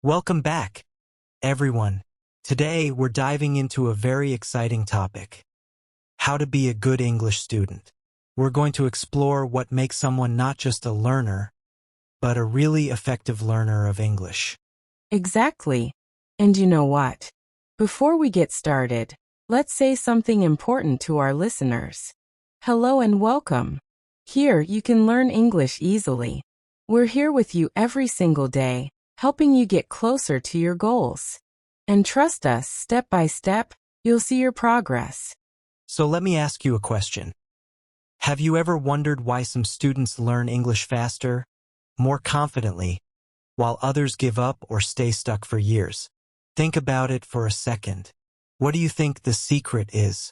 Welcome back, everyone. Today, we're diving into a very exciting topic: how to be a good English student. We're going to explore what makes someone not just a learner, but a really effective learner of English. Exactly. And you know what? Before we get started, let's say something important to our listeners. Hello and welcome. Here you can learn English easily. We're here with you every single day, helping you get closer to your goals. And trust us, step by step, you'll see your progress. So let me ask you a question. Have you ever wondered why some students learn English faster, more confidently, while others give up or stay stuck for years? Think about it for a second. What do you think the secret is?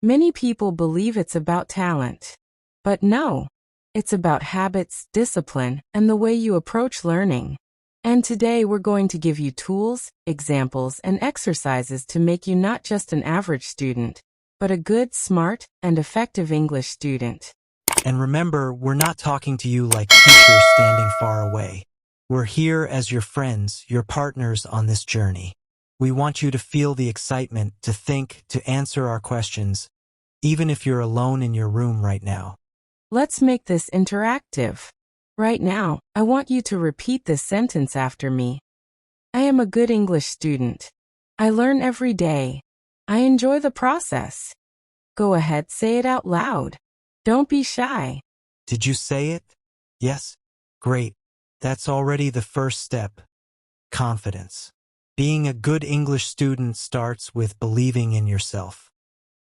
Many people believe it's about talent. But no, it's about habits, discipline, and the way you approach learning. And today we're going to give you tools, examples, and exercises to make you not just an average student, but a good, smart, and effective English student. And remember, we're not talking to you like teachers standing far away. We're here as your friends, your partners on this journey. We want you to feel the excitement, to think, to answer our questions, even if you're alone in your room right now. Let's make this interactive. Right now, I want you to repeat this sentence after me. I am a good English student. I learn every day. I enjoy the process. Go ahead, say it out loud. Don't be shy. Did you say it? Yes? Great. That's already the first step. Confidence. Being a good English student starts with believing in yourself.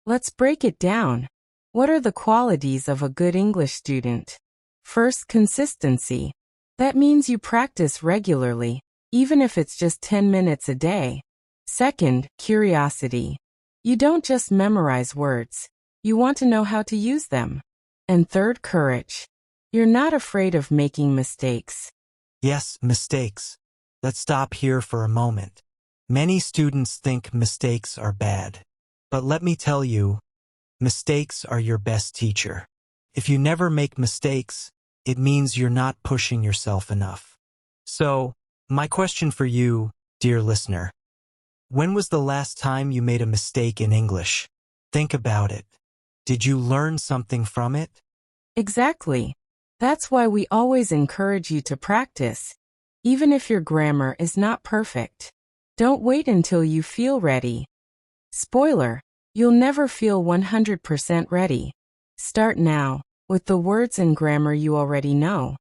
Let's break it down. What are the qualities of a good English student? First, consistency. That means you practice regularly, even if it's just 10 minutes a day. Second, curiosity. You don't just memorize words. You want to know how to use them. And third, courage. You're not afraid of making mistakes. Yes, mistakes. Let's stop here for a moment. Many students think mistakes are bad. But let me tell you, mistakes are your best teacher. If you never make mistakes, it means you're not pushing yourself enough. So, my question for you, dear listener, when was the last time you made a mistake in English? Think about it. Did you learn something from it? Exactly. That's why we always encourage you to practice, even if your grammar is not perfect. Don't wait until you feel ready. Spoiler, you'll never feel 100% ready. Start now, with the words and grammar you already know.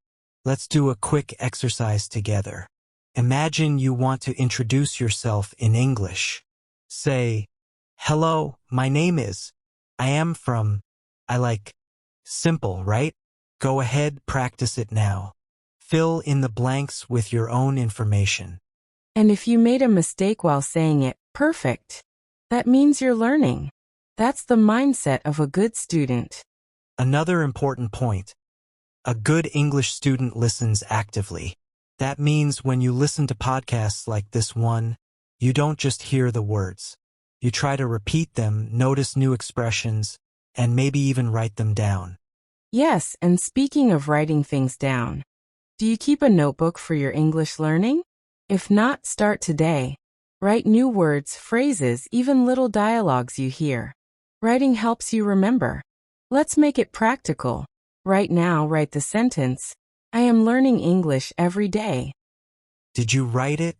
Let's do a quick exercise together. Imagine you want to introduce yourself in English. Say, hello, my name is, I am from, I like. Simple, right? Go ahead, practice it now. Fill in the blanks with your own information. And if you made a mistake while saying it, perfect. That means you're learning. That's the mindset of a good student. Another important point. A good English student listens actively. That means when you listen to podcasts like this one, you don't just hear the words. You try to repeat them, notice new expressions, and maybe even write them down. Yes, and speaking of writing things down, do you keep a notebook for your English learning? If not, start today. Write new words, phrases, even little dialogues you hear. Writing helps you remember. Let's make it practical. Right now, write the sentence, I am learning English every day. Did you write it?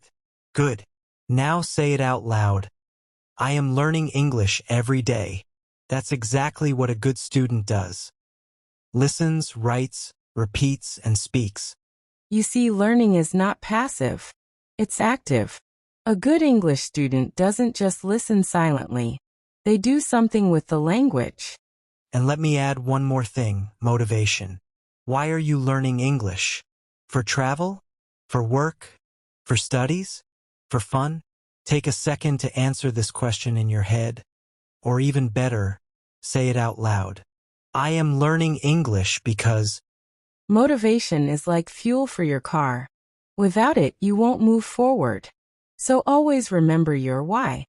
Good. Now say it out loud. I am learning English every day. That's exactly what a good student does. Listens, writes, repeats, and speaks. You see, learning is not passive. It's active. A good English student doesn't just listen silently. They do something with the language. And let me add one more thing, motivation. Why are you learning English? For travel? For work? For studies? For fun? Take a second to answer this question in your head. Or even better, say it out loud. I am learning English because... Motivation is like fuel for your car. Without it, you won't move forward. So always remember your why.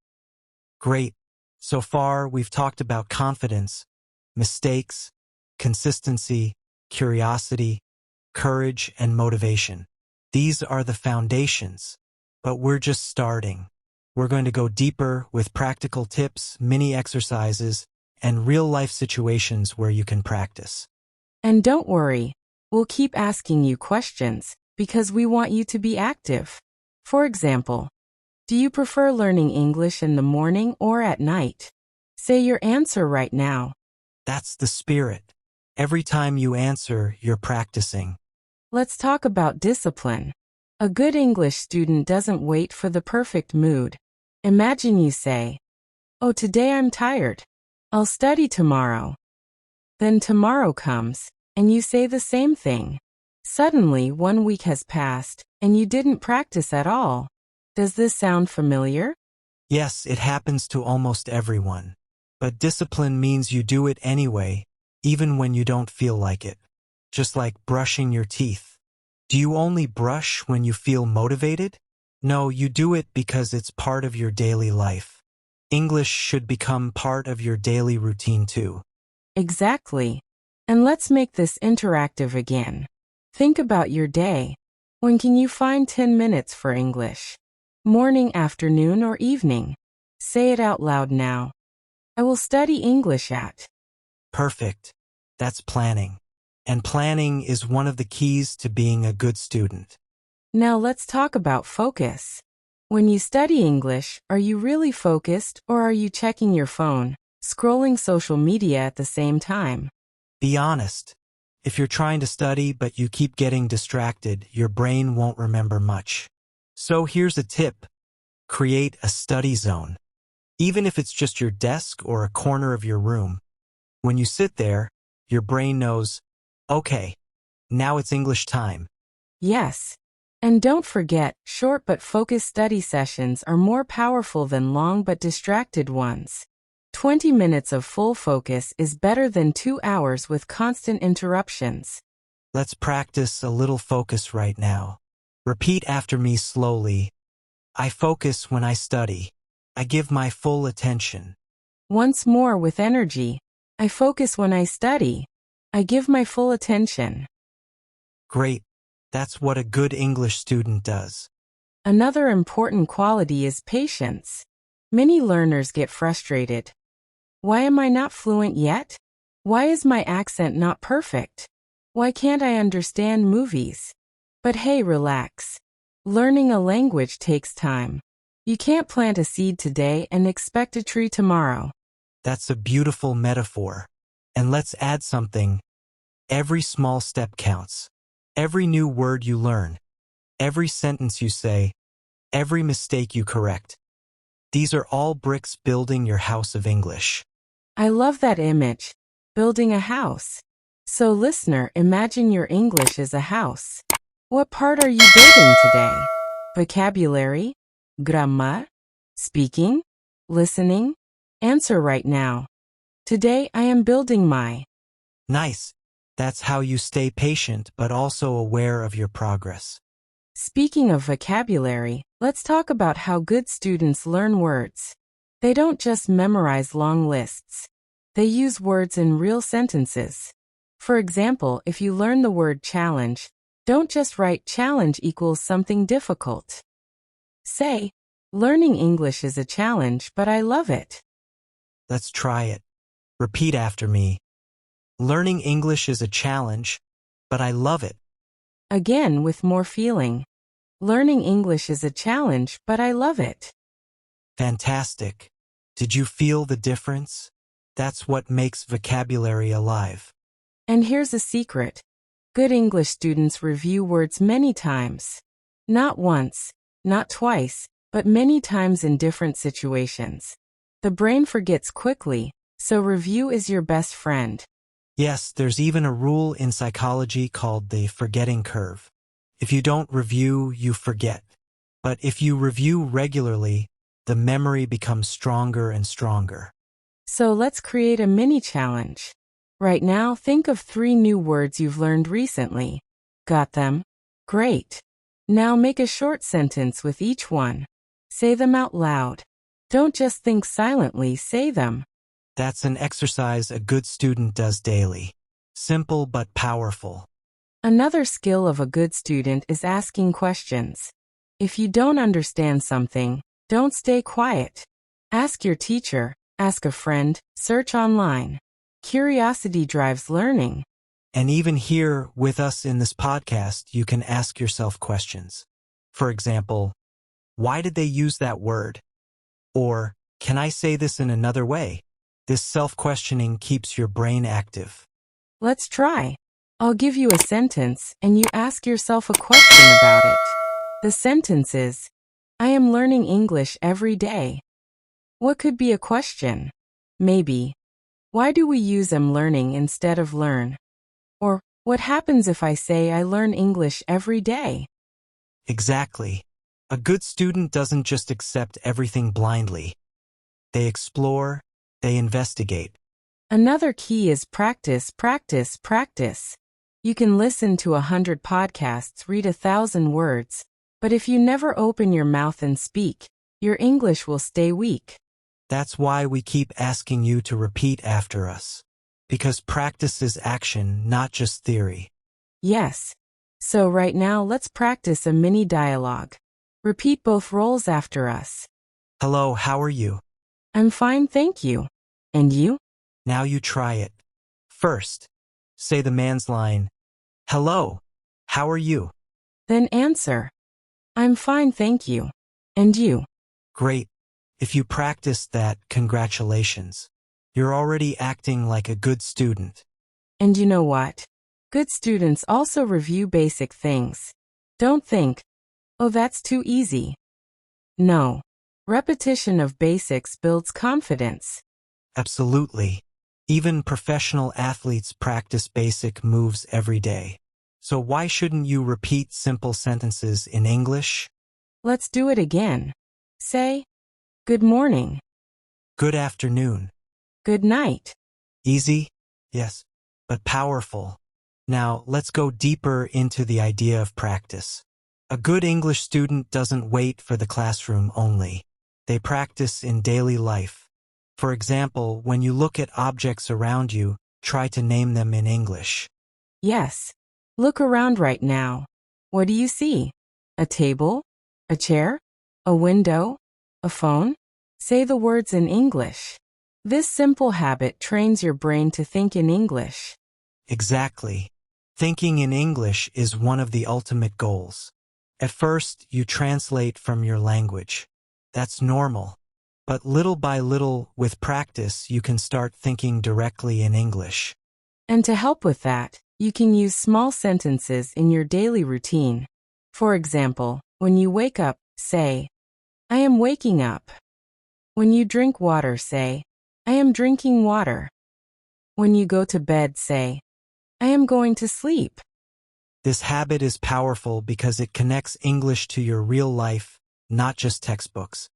Great. So far, we've talked about confidence, mistakes, consistency, curiosity, courage, and motivation. These are the foundations. But we're just starting. We're going to go deeper with practical tips, mini exercises, and real-life situations where you can practice. And don't worry, we'll keep asking you questions because we want you to be active. For example, do you prefer learning English in the morning or at night? Say your answer right now. That's the spirit. Every time you answer, you're practicing. Let's talk about discipline. A good English student doesn't wait for the perfect mood. Imagine you say, "Oh, today I'm tired. I'll study tomorrow." Then tomorrow comes, and you say the same thing. Suddenly, 1 week has passed, and you didn't practice at all. Does this sound familiar? Yes, it happens to almost everyone. But discipline means you do it anyway, even when you don't feel like it. Just like brushing your teeth. Do you only brush when you feel motivated? No, you do it because it's part of your daily life. English should become part of your daily routine too. Exactly. And let's make this interactive again. Think about your day. When can you find 10 minutes for English? Morning, afternoon, or evening? Say it out loud now. I will study English at. Perfect. That's planning. And planning is one of the keys to being a good student. Now let's talk about focus. When you study English, are you really focused or are you checking your phone, scrolling social media at the same time? Be honest. If you're trying to study but you keep getting distracted, your brain won't remember much. So here's a tip. Create a study zone. Even if it's just your desk or a corner of your room. When you sit there, your brain knows, okay, now it's English time. Yes. And don't forget, short but focused study sessions are more powerful than long but distracted ones. 20 minutes of full focus is better than 2 hours with constant interruptions. Let's practice a little focus right now. Repeat after me slowly. I focus when I study. I give my full attention. Once more with energy. I focus when I study. I give my full attention. Great. That's what a good English student does. Another important quality is patience. Many learners get frustrated. Why am I not fluent yet? Why is my accent not perfect? Why can't I understand movies? But hey, relax. Learning a language takes time. You can't plant a seed today and expect a tree tomorrow. That's a beautiful metaphor. And let's add something. Every small step counts. Every new word you learn. Every sentence you say. Every mistake you correct. These are all bricks building your house of English. I love that image. Building a house. So listener, imagine your English is a house. What part are you building today? Vocabulary? Grammar? Speaking? Listening? Answer right now. Today I am building my. Nice. That's how you stay patient but also aware of your progress. Speaking of vocabulary, let's talk about how good students learn words. They don't just memorize long lists. They use words in real sentences. For example, if you learn the word challenge, don't just write challenge equals something difficult. Say, learning English is a challenge, but I love it. Let's try it. Repeat after me. Learning English is a challenge, but I love it. Again with more feeling. Learning English is a challenge, but I love it. Fantastic. Did you feel the difference? That's what makes vocabulary alive. And here's a secret. Good English students review words many times. Not once, not twice, but many times in different situations. The brain forgets quickly, so review is your best friend. Yes, there's even a rule in psychology called the forgetting curve. If you don't review, you forget. But if you review regularly, the memory becomes stronger and stronger. So let's create a mini challenge. Right now, think of 3 new words you've learned recently. Got them? Great. Now make a short sentence with each one. Say them out loud. Don't just think silently, say them. That's an exercise a good student does daily. Simple but powerful. Another skill of a good student is asking questions. If you don't understand something, don't stay quiet. Ask your teacher, ask a friend, search online. Curiosity drives learning. And even here with us in this podcast, you can ask yourself questions. For example, why did they use that word? Or, can I say this in another way? This self-questioning keeps your brain active. Let's try. I'll give you a sentence and you ask yourself a question about it. The sentence is, I am learning English every day. What could be a question? Maybe, why do we use am learning instead of learn? Or, what happens if I say I learn English every day? Exactly. A good student doesn't just accept everything blindly. They explore, they investigate. Another key is practice, practice, practice. You can listen to 100 podcasts, read 1,000 words, but if you never open your mouth and speak, your English will stay weak. That's why we keep asking you to repeat after us. Because practice is action, not just theory. Yes. So right now let's practice a mini dialogue. Repeat both roles after us. Hello, how are you? I'm fine, thank you. And you? Now you try it. First, say the man's line, hello, how are you? Then answer. I'm fine, thank you. And you? Great. If you practiced that, congratulations. You're already acting like a good student. And you know what? Good students also review basic things. Don't think, oh, that's too easy. No. Repetition of basics builds confidence. Absolutely. Even professional athletes practice basic moves every day. So why shouldn't you repeat simple sentences in English? Let's do it again. Say, good morning. Good afternoon. Good night. Easy? Yes, but powerful. Now, let's go deeper into the idea of practice. A good English student doesn't wait for the classroom only. They practice in daily life. For example, when you look at objects around you, try to name them in English. Yes. Look around right now. What do you see? A table? A chair? A window? A phone? Say the words in English. This simple habit trains your brain to think in English. Exactly. Thinking in English is one of the ultimate goals. At first, you translate from your language. That's normal. But little by little, with practice, you can start thinking directly in English. And to help with that, you can use small sentences in your daily routine. For example, when you wake up, say, I am waking up. When you drink water, say, I am drinking water. When you go to bed, say, I am going to sleep. This habit is powerful because it connects English to your real life, not just textbooks.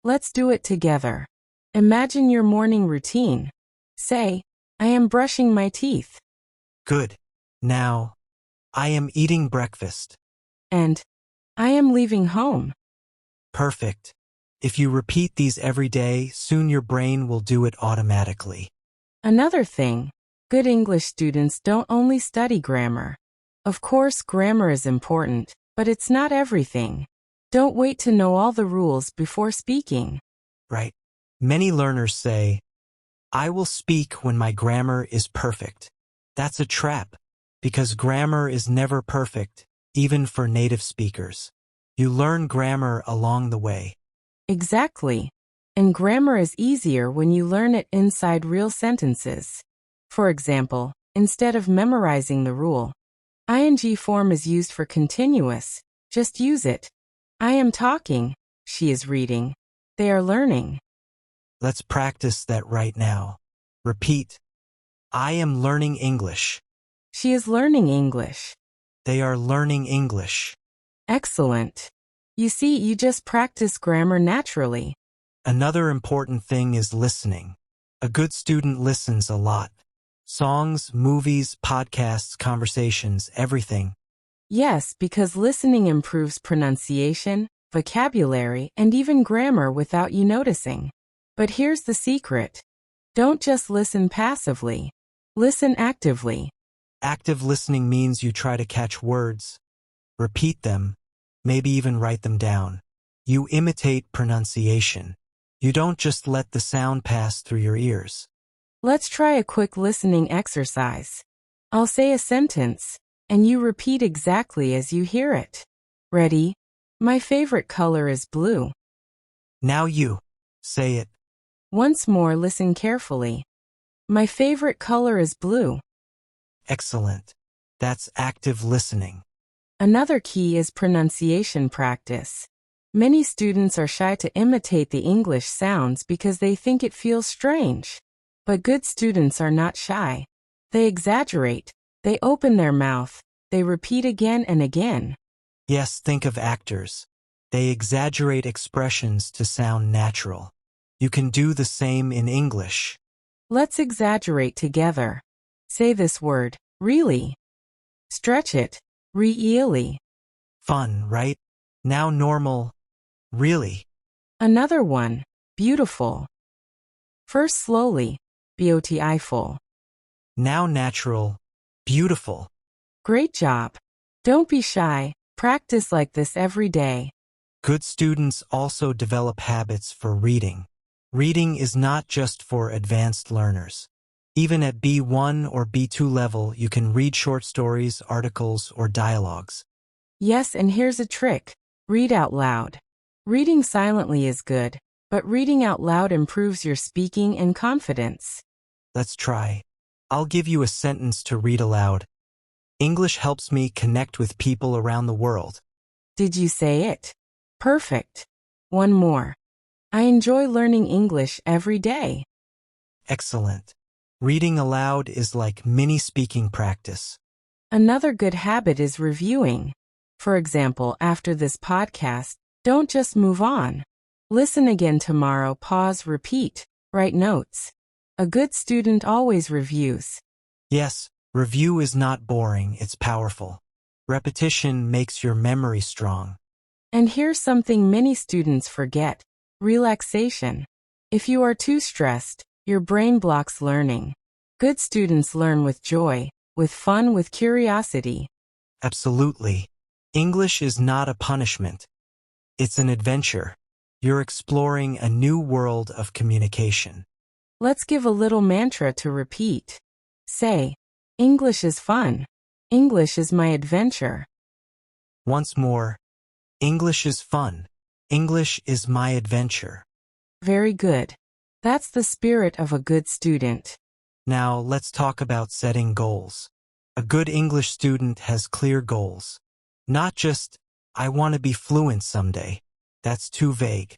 Let's do it together. Imagine your morning routine. Say, I am brushing my teeth. Good. Now, I am eating breakfast. And, I am leaving home. Perfect. If you repeat these every day, soon your brain will do it automatically. Another thing, good English students don't only study grammar. Of course, grammar is important, but it's not everything. Don't wait to know all the rules before speaking. Right. Many learners say, I will speak when my grammar is perfect. That's a trap, because grammar is never perfect, even for native speakers. You learn grammar along the way. Exactly. And grammar is easier when you learn it inside real sentences. For example, instead of memorizing the rule, ing form is used for continuous. Just use it. I am talking. She is reading. They are learning. Let's practice that right now. Repeat. I am learning English. She is learning English. They are learning English. Excellent. You see, you just practice grammar naturally. Another important thing is listening. A good student listens a lot. Songs, movies, podcasts, conversations, everything. Yes, because listening improves pronunciation, vocabulary, and even grammar without you noticing. But here's the secret. Don't just listen passively. Listen actively. Active listening means you try to catch words, repeat them, maybe even write them down. You imitate pronunciation. You don't just let the sound pass through your ears. Let's try a quick listening exercise. I'll say a sentence, and you repeat exactly as you hear it. Ready? My favorite color is blue. Now you say it. Once more, listen carefully. My favorite color is blue. Excellent. That's active listening. Another key is pronunciation practice. Many students are shy to imitate the English sounds because they think it feels strange. But good students are not shy. They exaggerate. They open their mouth. They repeat again and again. Yes, think of actors. They exaggerate expressions to sound natural. You can do the same in English. Let's exaggerate together. Say this word, really. Stretch it, really. Fun, right? Now normal, really. Another one, beautiful. First slowly, beautiful. Now natural, beautiful. Great job. Don't be shy. Practice like this every day. Good students also develop habits for reading. Reading is not just for advanced learners. Even at B1 or B2 level, you can read short stories, articles, or dialogues. Yes, and here's a trick. Read out loud. Reading silently is good, but reading out loud improves your speaking and confidence. Let's try. I'll give you a sentence to read aloud. English helps me connect with people around the world. Did you say it? Perfect. One more. I enjoy learning English every day. Excellent. Reading aloud is like mini speaking practice. Another good habit is reviewing. For example, after this podcast, don't just move on. Listen again tomorrow, pause, repeat, write notes. A good student always reviews. Yes, review is not boring, it's powerful. Repetition makes your memory strong. And here's something many students forget. Relaxation. If you are too stressed, your brain blocks learning. Good students learn with joy, with fun, with curiosity. Absolutely. English is not a punishment. It's an adventure. You're exploring a new world of communication. Let's give a little mantra to repeat. Say, English is fun. English is my adventure. Once more, English is fun. English is my adventure. Very good. That's the spirit of a good student. Now, let's talk about setting goals. A good English student has clear goals. Not just, I want to be fluent someday. That's too vague.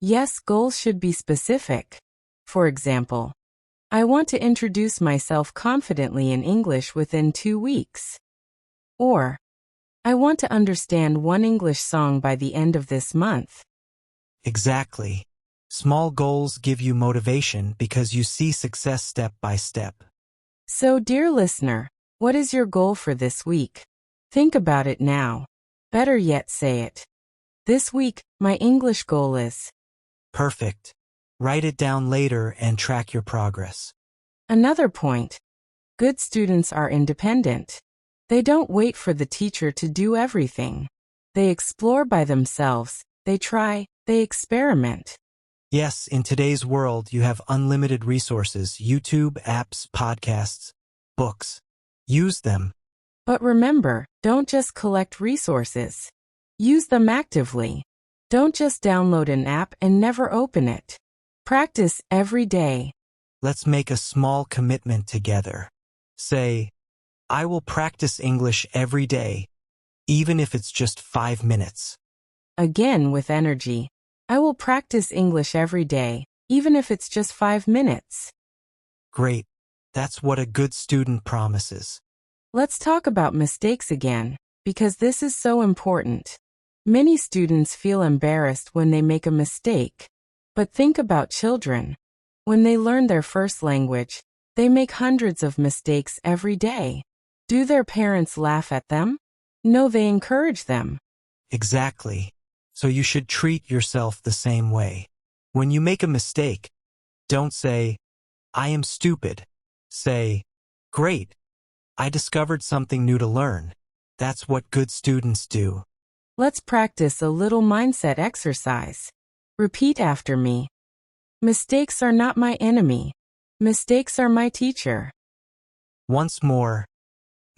Yes, goals should be specific. For example, I want to introduce myself confidently in English within 2 weeks. Or, I want to understand one English song by the end of this month. Exactly. Small goals give you motivation because you see success step by step. So, dear listener, what is your goal for this week? Think about it now. Better yet, say it. This week, my English goal is. Perfect. Write it down later and track your progress. Another point. Good students are independent. They don't wait for the teacher to do everything. They explore by themselves, they try, they experiment. Yes, in today's world, you have unlimited resources, YouTube, apps, podcasts, books. Use them. But remember, don't just collect resources. Use them actively. Don't just download an app and never open it. Practice every day. Let's make a small commitment together. Say, I will practice English every day, even if it's just 5 minutes. Again with energy. I will practice English every day, even if it's just 5 minutes. Great. That's what a good student promises. Let's talk about mistakes again, because this is so important. Many students feel embarrassed when they make a mistake. But think about children. When they learn their first language, they make hundreds of mistakes every day. Do their parents laugh at them? No, they encourage them. Exactly. So you should treat yourself the same way. When you make a mistake, don't say, I am stupid. Say, great. I discovered something new to learn. That's what good students do. Let's practice a little mindset exercise. Repeat after me. Mistakes are not my enemy. Mistakes are my teacher. Once more,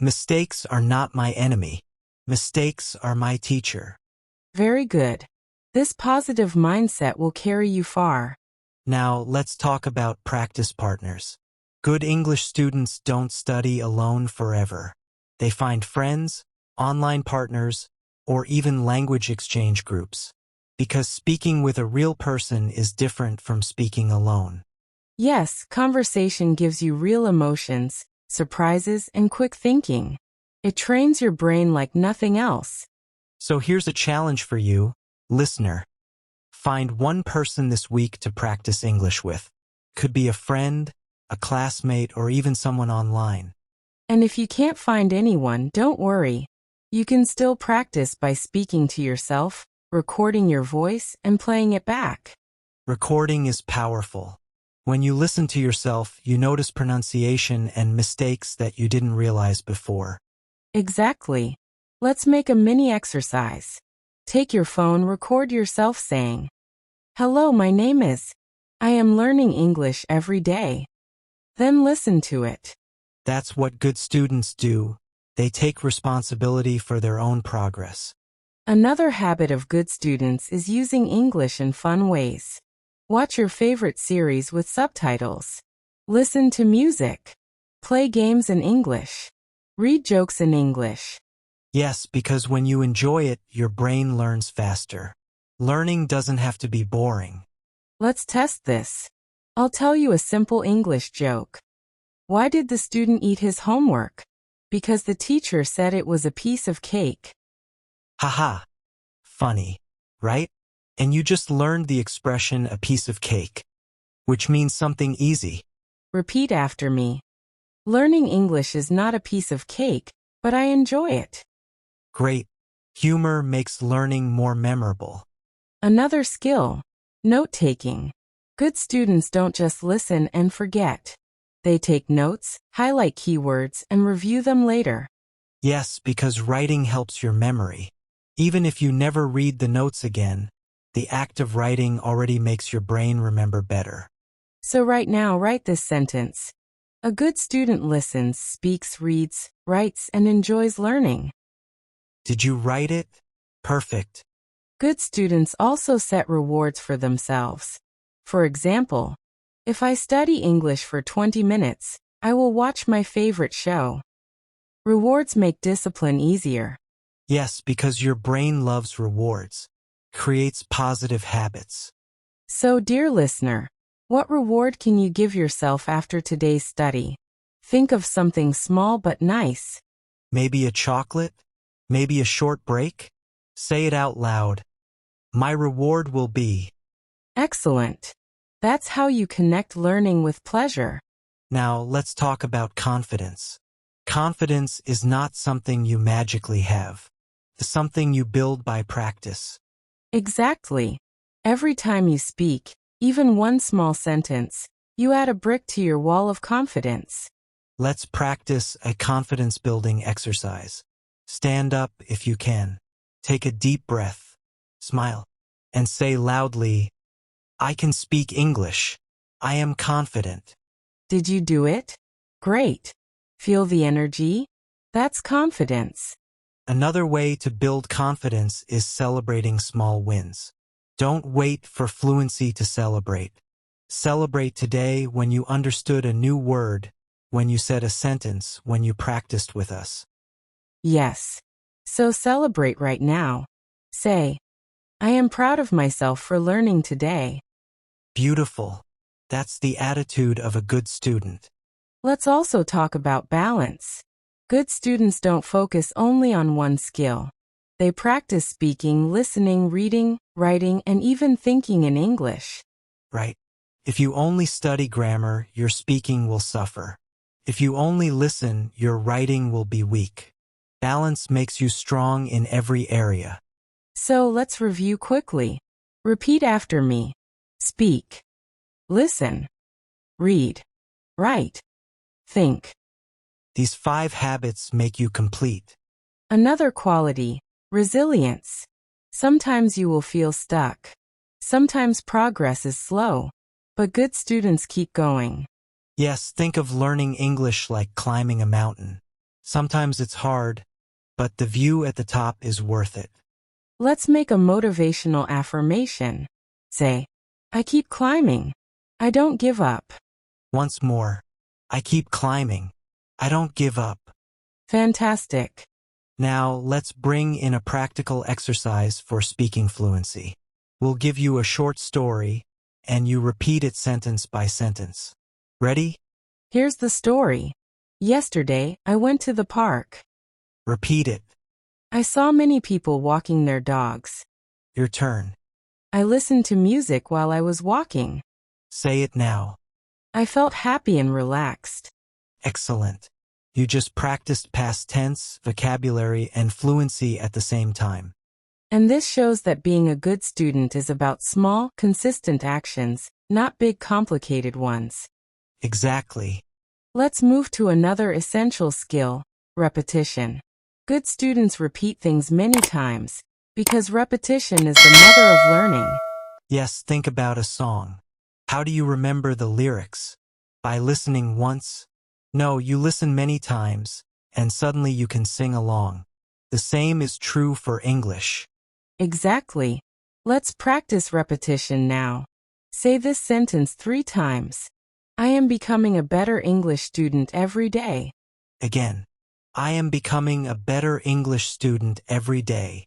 mistakes are not my enemy. Mistakes are my teacher. Very good. This positive mindset will carry you far. Now, let's talk about practice partners. Good English students don't study alone forever. They find friends, online partners, or even language exchange groups. Because speaking with a real person is different from speaking alone. Yes, conversation gives you real emotions, surprises, and quick thinking. It trains your brain like nothing else. So here's a challenge for you, listener. Find one person this week to practice English with. Could be a friend, a classmate, or even someone online. And if you can't find anyone, don't worry. You can still practice by speaking to yourself, recording your voice, and playing it back. Recording is powerful. When you listen to yourself, you notice pronunciation and mistakes that you didn't realize before. Exactly. Let's make a mini exercise. Take your phone, record yourself saying, "Hello, my name is. I am learning English every day." Then listen to it. That's what good students do. They take responsibility for their own progress. Another habit of good students is using English in fun ways. Watch your favorite series with subtitles. Listen to music. Play games in English. Read jokes in English. Yes, because when you enjoy it, your brain learns faster. Learning doesn't have to be boring. Let's test this. I'll tell you a simple English joke. Why did the student eat his homework? Because the teacher said it was a piece of cake. Haha. Funny, right? And you just learned the expression a piece of cake, which means something easy. Repeat after me. Learning English is not a piece of cake, but I enjoy it. Great. Humor makes learning more memorable. Another skill. Note-taking. Good students don't just listen and forget. They take notes, highlight keywords, and review them later. Yes, because writing helps your memory. Even if you never read the notes again, the act of writing already makes your brain remember better. So right now, write this sentence. A good student listens, speaks, reads, writes, and enjoys learning. Did you write it? Perfect. Good students also set rewards for themselves. For example, if I study English for 20 minutes, I will watch my favorite show. Rewards make discipline easier. Yes, because your brain loves rewards. Creates positive habits. So, dear listener, what reward can you give yourself after today's study? Think of something small but nice. Maybe a chocolate? Maybe a short break? Say it out loud. My reward will be. Excellent. That's how you connect learning with pleasure. Now, let's talk about confidence. Confidence is not something you magically have. It's something you build by practice. Exactly. Every time you speak, even one small sentence, you add a brick to your wall of confidence. Let's practice a confidence-building exercise. Stand up if you can. Take a deep breath. Smile. And say loudly, I can speak English. I am confident. Did you do it? Great. Feel the energy? That's confidence. Another way to build confidence is celebrating small wins. Don't wait for fluency to celebrate. Celebrate today when you understood a new word, when you said a sentence, when you practiced with us. Yes. So celebrate right now. Say, I am proud of myself for learning today. Beautiful. That's the attitude of a good student. Let's also talk about balance. Good students don't focus only on one skill. They practice speaking, listening, reading, writing, and even thinking in English. Right. If you only study grammar, your speaking will suffer. If you only listen, your writing will be weak. Balance makes you strong in every area. So let's review quickly. Repeat after me. Speak. Listen. Read. Write. Think. These 5 habits make you complete. Another quality. Resilience. Sometimes you will feel stuck. Sometimes progress is slow, but good students keep going. Yes, think of learning English like climbing a mountain. Sometimes it's hard, but the view at the top is worth it. Let's make a motivational affirmation. Say, I keep climbing. I don't give up. Once more, I keep climbing. I don't give up. Fantastic. Now, let's bring in a practical exercise for speaking fluency. We'll give you a short story, and you repeat it sentence by sentence. Ready? Here's the story. Yesterday, I went to the park. Repeat it. I saw many people walking their dogs. Your turn. I listened to music while I was walking. Say it now. I felt happy and relaxed. Excellent. You just practiced past tense, vocabulary, and fluency at the same time. And this shows that being a good student is about small, consistent actions, not big, complicated ones. Exactly. Let's move to another essential skill, repetition. Good students repeat things many times, because repetition is the mother of learning. Yes, think about a song. How do you remember the lyrics? By listening once? No, you listen many times, and suddenly you can sing along. The same is true for English. Exactly. Let's practice repetition now. Say this sentence 3 times. I am becoming a better English student every day. Again, I am becoming a better English student every day.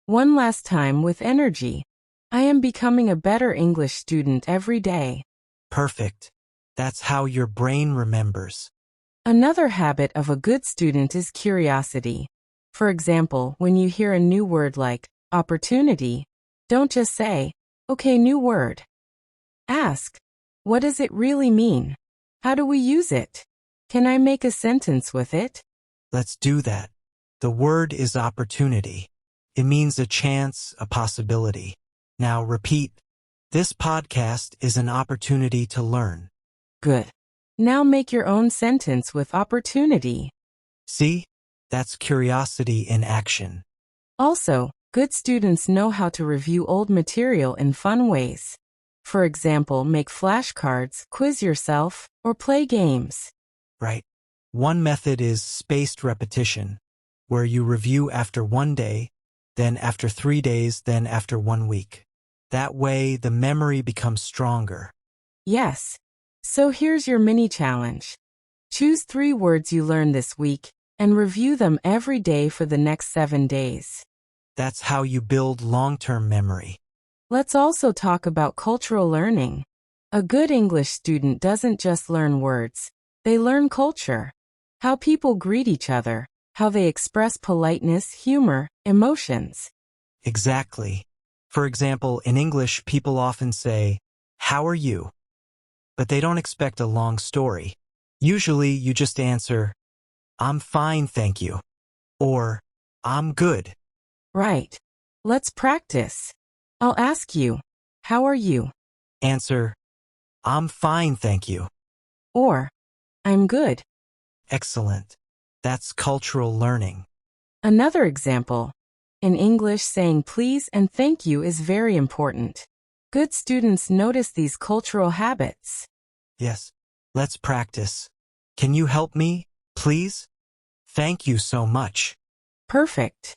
One last time with energy. I am becoming a better English student every day. Perfect. That's how your brain remembers. Another habit of a good student is curiosity. For example, when you hear a new word like opportunity, don't just say, okay, new word. Ask, what does it really mean? How do we use it? Can I make a sentence with it? Let's do that. The word is opportunity. It means a chance, a possibility. Now repeat. This podcast is an opportunity to learn. Good. Now make your own sentence with opportunity. See? That's curiosity in action. Also, good students know how to review old material in fun ways. For example, make flashcards, quiz yourself, or play games. Right. One method is spaced repetition, where you review after 1 day, then after 3 days, then after 1 week. That way, the memory becomes stronger. Yes. So here's your mini challenge. Choose 3 words you learned this week and review them every day for the next 7 days. That's how you build long-term memory. Let's also talk about cultural learning. A good English student doesn't just learn words. They learn culture. How people greet each other, how they express politeness, humor, emotions. Exactly. For example, in English, people often say, "How are you?" But they don't expect a long story. Usually, you just answer, "I'm fine, thank you." Or, "I'm good." Right. Let's practice. I'll ask you, how are you? Answer, "I'm fine, thank you." Or, I'm good. Excellent. That's cultural learning. Another example. In English, saying please and thank you is very important. Good students notice these cultural habits. Yes. Let's practice. Can you help me, please? Thank you so much. Perfect.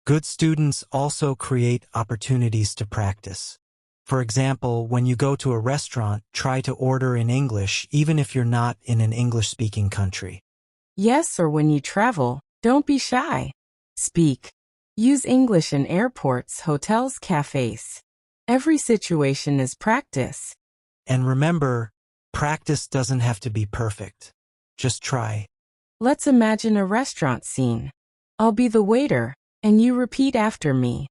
Good students also create opportunities to practice. For example, when you go to a restaurant, try to order in English even if you're not in an English-speaking country. Yes, or when you travel, don't be shy. Speak. Use English in airports, hotels, cafes. Every situation is practice. And remember, practice doesn't have to be perfect. Just try. Let's imagine a restaurant scene. I'll be the waiter, and you repeat after me.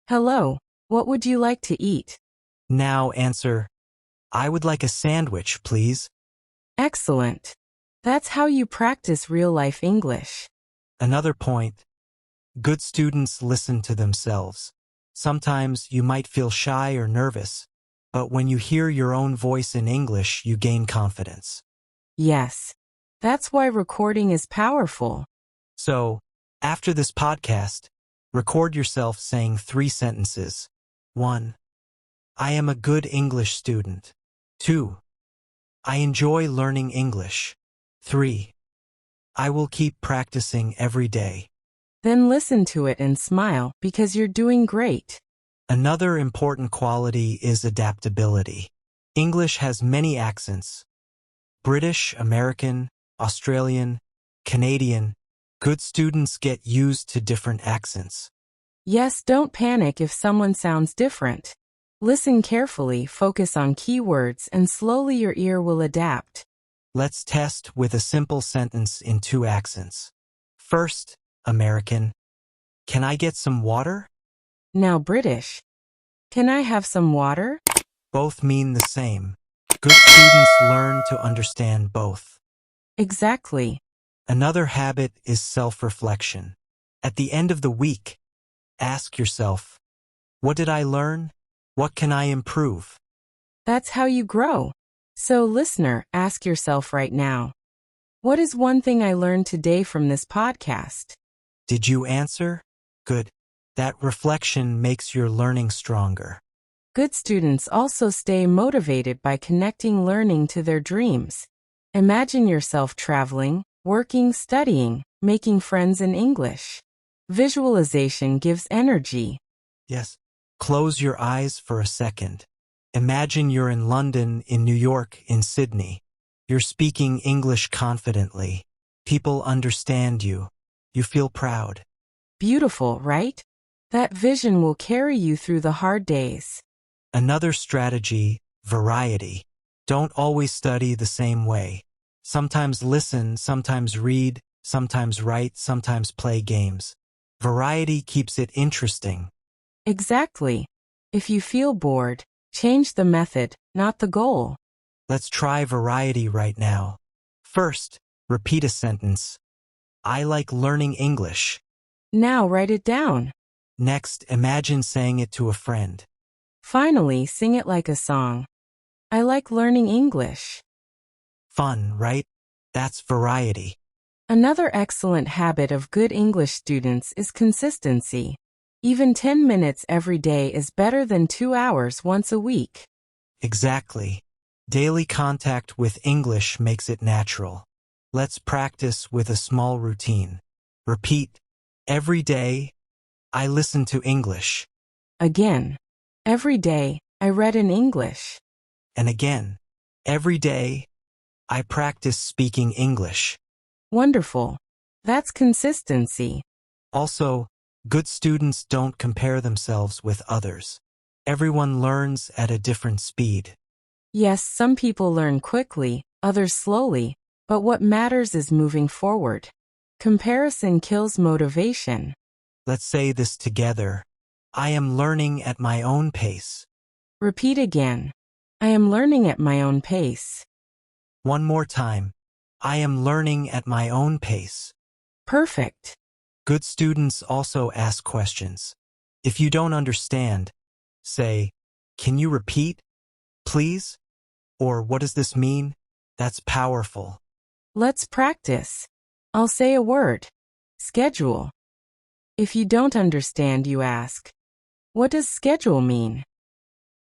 Hello, what would you like to eat? Now answer, "I would like a sandwich, please." Excellent. That's how you practice real-life English. Another point, good students listen to themselves. Sometimes you might feel shy or nervous, but when you hear your own voice in English, you gain confidence. Yes. That's why recording is powerful. So, after this podcast, Record yourself saying 3 sentences. 1. I am a good English student. 2. I enjoy learning English. 3. I will keep practicing every day. Then listen to it and smile because you're doing great. Another important quality is adaptability. English has many accents. British, American, Australian, Canadian. Good students get used to different accents. Yes, don't panic if someone sounds different. Listen carefully, focus on keywords, and slowly your ear will adapt. Let's test with a simple sentence in 2 accents. First, American. Can I get some water? Now British. Can I have some water? Both mean the same. Good students learn to understand both. Exactly. Another habit is self-reflection. At the end of the week, ask yourself, what did I learn? What can I improve? That's how you grow. So, listener, ask yourself right now, what is one thing I learned today from this podcast? Did you answer? Good. That reflection makes your learning stronger. Good students also stay motivated by connecting learning to their dreams. Imagine yourself traveling, working, studying, making friends in English. Visualization gives energy. Yes. Close your eyes for a second. Imagine you're in London, in New York, in Sydney. You're speaking English confidently. People understand you. You feel proud. Beautiful, right? That vision will carry you through the hard days. Another strategy, variety. Don't always study the same way. Sometimes listen, sometimes read, sometimes write, sometimes play games. Variety keeps it interesting. Exactly. If you feel bored, change the method, not the goal. Let's try variety right now. First, repeat a sentence. I like learning English. Now write it down. Next, imagine saying it to a friend. Finally, sing it like a song. I like learning English. Fun, right? That's variety. Another excellent habit of good English students is consistency. Even 10 minutes every day is better than 2 hours once a week. Exactly. Daily contact with English makes it natural. Let's practice with a small routine. Repeat. Every day, I listen to English. Again. Every day, I read in English. And again. Every day, I practice speaking English. Wonderful. That's consistency. Also, good students don't compare themselves with others. Everyone learns at a different speed. Yes, some people learn quickly, others slowly, but what matters is moving forward. Comparison kills motivation. Let's say this together. I am learning at my own pace. Repeat again. I am learning at my own pace. One more time. I am learning at my own pace. Perfect. Good students also ask questions. If you don't understand, say, can you repeat, please? Or what does this mean? That's powerful. Let's practice. I'll say a word. Schedule. If you don't understand, you ask, what does schedule mean?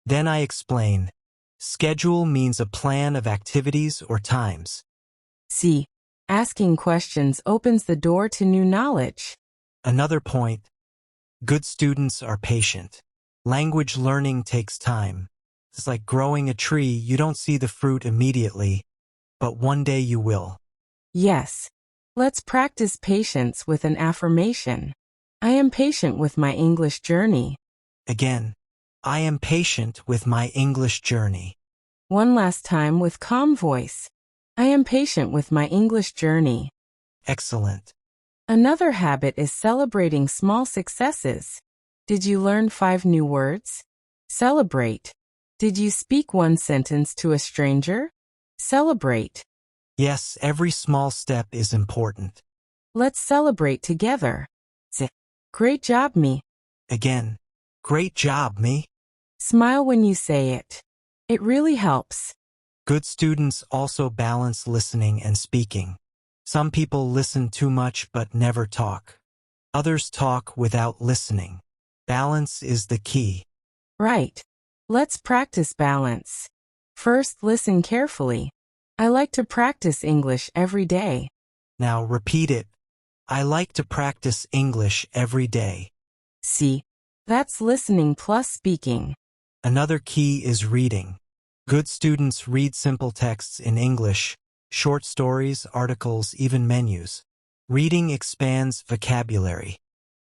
Then I explain. Schedule means a plan of activities or times. See, asking questions opens the door to new knowledge. Another point, good students are patient. Language learning takes time. It's like growing a tree, you don't see the fruit immediately, but one day you will. Yes. Let's practice patience with an affirmation. I am patient with my English journey. Again, I am patient with my English journey. One last time with calm voice. I am patient with my English journey. Excellent. Another habit is celebrating small successes. Did you learn 5 new words? Celebrate. Did you speak 1 sentence to a stranger? Celebrate. Yes, every small step is important. Let's celebrate together. Great job, me. Again, great job, me. Smile when you say it. It really helps. Good students also balance listening and speaking. Some people listen too much but never talk. Others talk without listening. Balance is the key. Right. Let's practice balance. First, listen carefully. I like to practice English every day. Now repeat it. I like to practice English every day. See? That's listening plus speaking. Another key is reading. Good students read simple texts in English, short stories, articles, even menus. Reading expands vocabulary.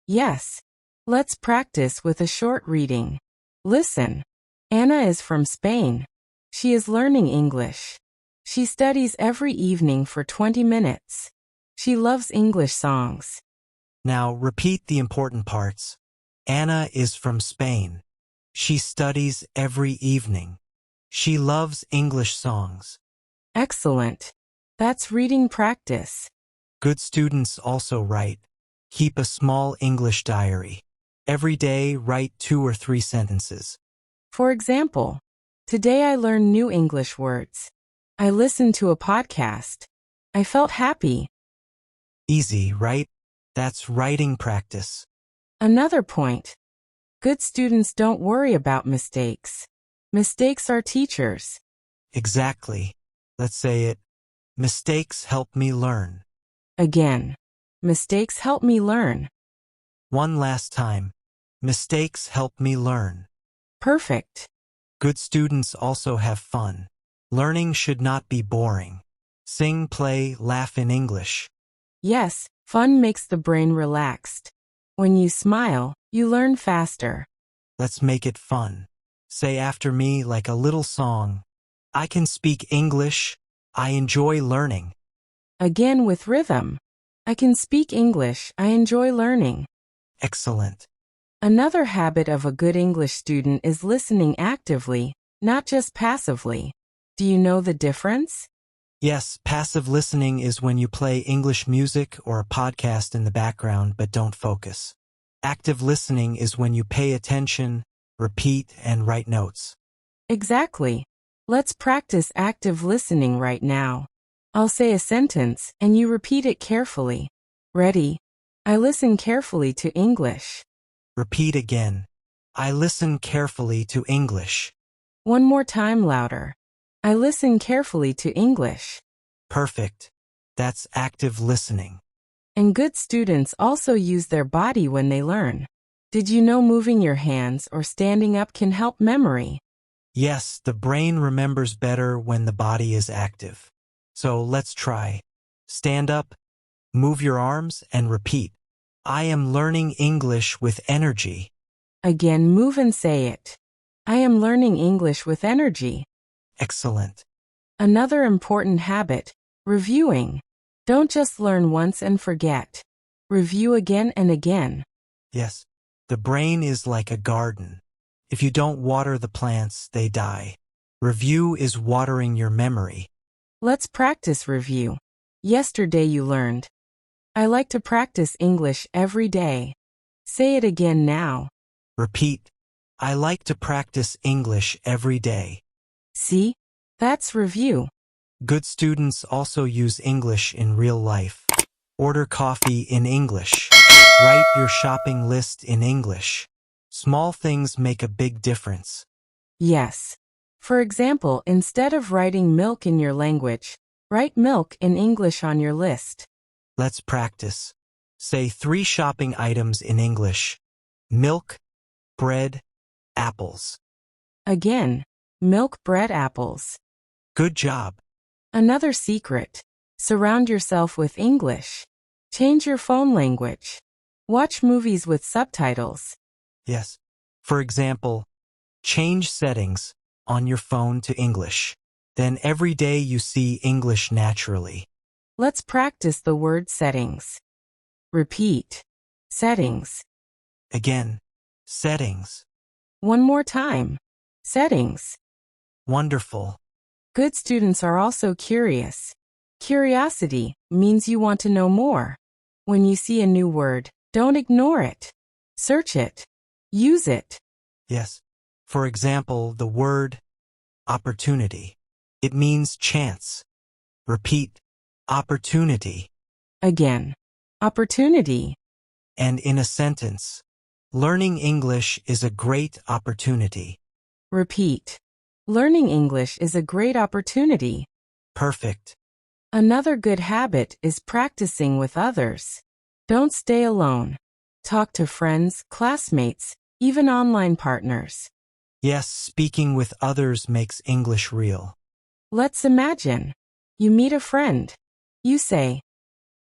Yes. Let's practice with a short reading. Listen. Anna is from Spain. She is learning English. She studies every evening for 20 minutes. She loves English songs. Now repeat the important parts. Anna is from Spain. She studies every evening. She loves English songs. Excellent. That's reading practice. Good students also write. Keep a small English diary. Every day, write 2 or 3 sentences. For example, today I learned new English words. I listened to a podcast. I felt happy. Easy, right? That's writing practice. Another point. Good students don't worry about mistakes. Mistakes are teachers. Exactly. Let's say it. Mistakes help me learn. Again. Mistakes help me learn. One last time. Mistakes help me learn. Perfect. Good students also have fun. Learning should not be boring. Sing, play, laugh in English. Yes, fun makes the brain relaxed. When you smile, you learn faster. Let's make it fun. Say after me like a little song. I can speak English. I enjoy learning. Again with rhythm. I can speak English. I enjoy learning. Excellent. Another habit of a good English student is listening actively, not just passively. Do you know the difference? Yes, passive listening is when you play English music or a podcast in the background but don't focus. Active listening is when you pay attention, repeat, and write notes. Exactly. Let's practice active listening right now. I'll say a sentence and you repeat it carefully. Ready? I listen carefully to English. Repeat again. I listen carefully to English. One more time louder. I listen carefully to English. Perfect. That's active listening. And good students also use their body when they learn. Did you know moving your hands or standing up can help memory? Yes, the brain remembers better when the body is active. So let's try. Stand up, move your arms, and repeat. I am learning English with energy. Again, move and say it. I am learning English with energy. Excellent. Another important habit, reviewing. Don't just learn once and forget. Review again and again. Yes, the brain is like a garden. If you don't water the plants, they die. Review is watering your memory. Let's practice review. Yesterday you learned. I like to practice English every day. Say it again now. Repeat. I like to practice English every day. See? That's review. Good students also use English in real life. Order coffee in English. Write your shopping list in English. Small things make a big difference. Yes. For example, instead of writing milk in your language, write milk in English on your list. Let's practice. Say 3 shopping items in English. Milk, bread, apples. Again, milk, bread, apples. Good job. Another secret. Surround yourself with English. Change your phone language. Watch movies with subtitles. Yes. For example, change settings on your phone to English. Then every day you see English naturally. Let's practice the word settings. Repeat. Settings. Again, settings. One more time. Settings. Wonderful. Good students are also curious. Curiosity means you want to know more. When you see a new word, don't ignore it. Search it. Use it. Yes. For example, the word opportunity. It means chance. Repeat. Opportunity. Again. Opportunity. And in a sentence, learning English is a great opportunity. Repeat. Learning English is a great opportunity. Perfect. Another good habit is practicing with others. Don't stay alone. Talk to friends, classmates, even online partners. Yes, speaking with others makes English real. Let's imagine. You meet a friend. You say,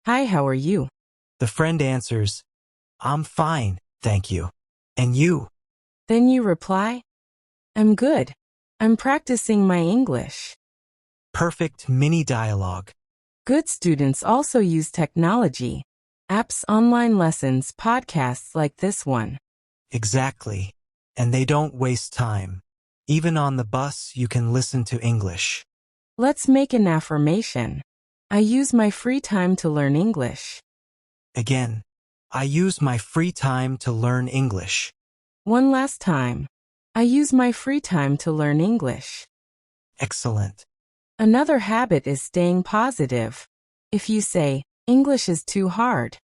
"Hi, how are you?" The friend answers, "I'm fine, thank you. And you?" Then you reply, "I'm good. I'm practicing my English." Perfect mini dialogue. Good students also use technology. Apps, online lessons, podcasts like this one. Exactly. And they don't waste time. Even on the bus, you can listen to English. Let's make an affirmation. I use my free time to learn English. Again, I use my free time to learn English. One last time. I use my free time to learn English. Excellent. Another habit is staying positive. If you say, "English is too hard,"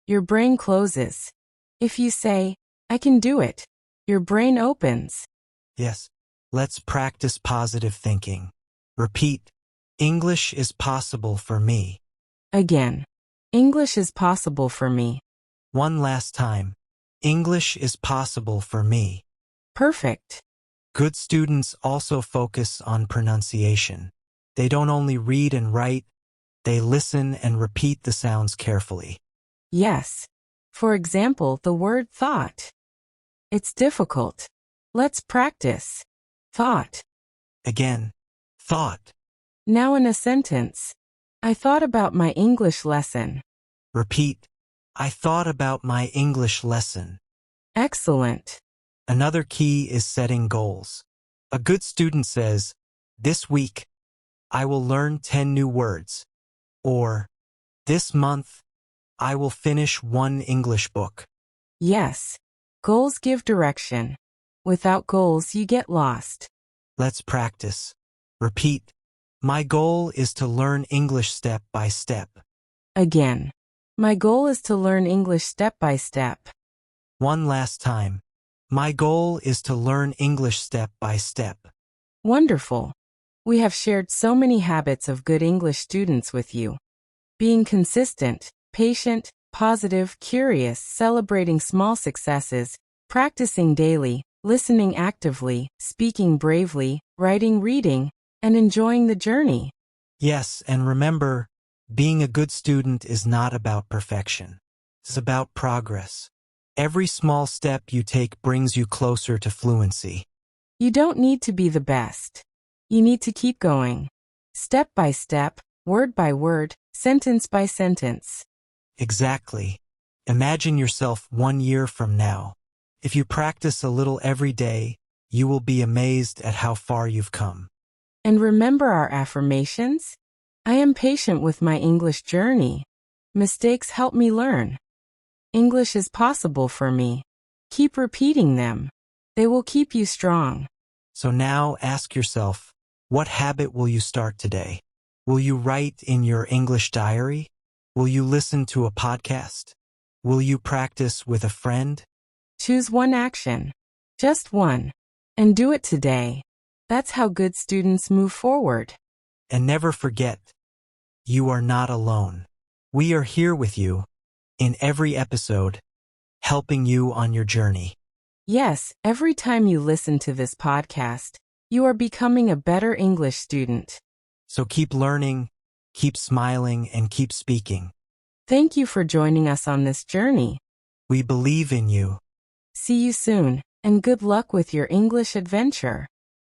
your brain closes. If you say, "I can do it," your brain opens. Yes. Let's practice positive thinking. Repeat. English is possible for me. Again. English is possible for me. One last time. English is possible for me. Perfect. Good students also focus on pronunciation. They don't only read and write, they listen and repeat the sounds carefully. Yes. For example, the word thought. It's difficult. Let's practice. Thought. Again, thought. Now in a sentence. I thought about my English lesson. Repeat. I thought about my English lesson. Excellent. Another key is setting goals. A good student says, "This week, I will learn 10 new words." Or, "This month, I will finish one English book." Yes. Goals give direction. Without goals, you get lost. Let's practice. Repeat. My goal is to learn English step by step. Again. My goal is to learn English step by step. One last time. My goal is to learn English step by step. Wonderful. We have shared so many habits of good English students with you. Being consistent, patient, positive, curious, celebrating small successes, practicing daily, listening actively, speaking bravely, writing, reading, and enjoying the journey. Yes, and remember, being a good student is not about perfection. It's about progress. Every small step you take brings you closer to fluency. You don't need to be the best. You need to keep going. Step by step, word by word, sentence by sentence. Exactly. Imagine yourself 1 year from now. If you practice a little every day, you will be amazed at how far you've come. And remember our affirmations? I am patient with my English journey. Mistakes help me learn. English is possible for me. Keep repeating them. They will keep you strong. So now ask yourself, what habit will you start today? Will you write in your English diary? Will you listen to a podcast? Will you practice with a friend? Choose one action. Just one. And do it today. That's how good students move forward. And never forget, you are not alone. We are here with you, in every episode, helping you on your journey. Yes, every time you listen to this podcast, you are becoming a better English student. So keep learning, keep smiling, and keep speaking. Thank you for joining us on this journey. We believe in you. See you soon, and good luck with your English adventure.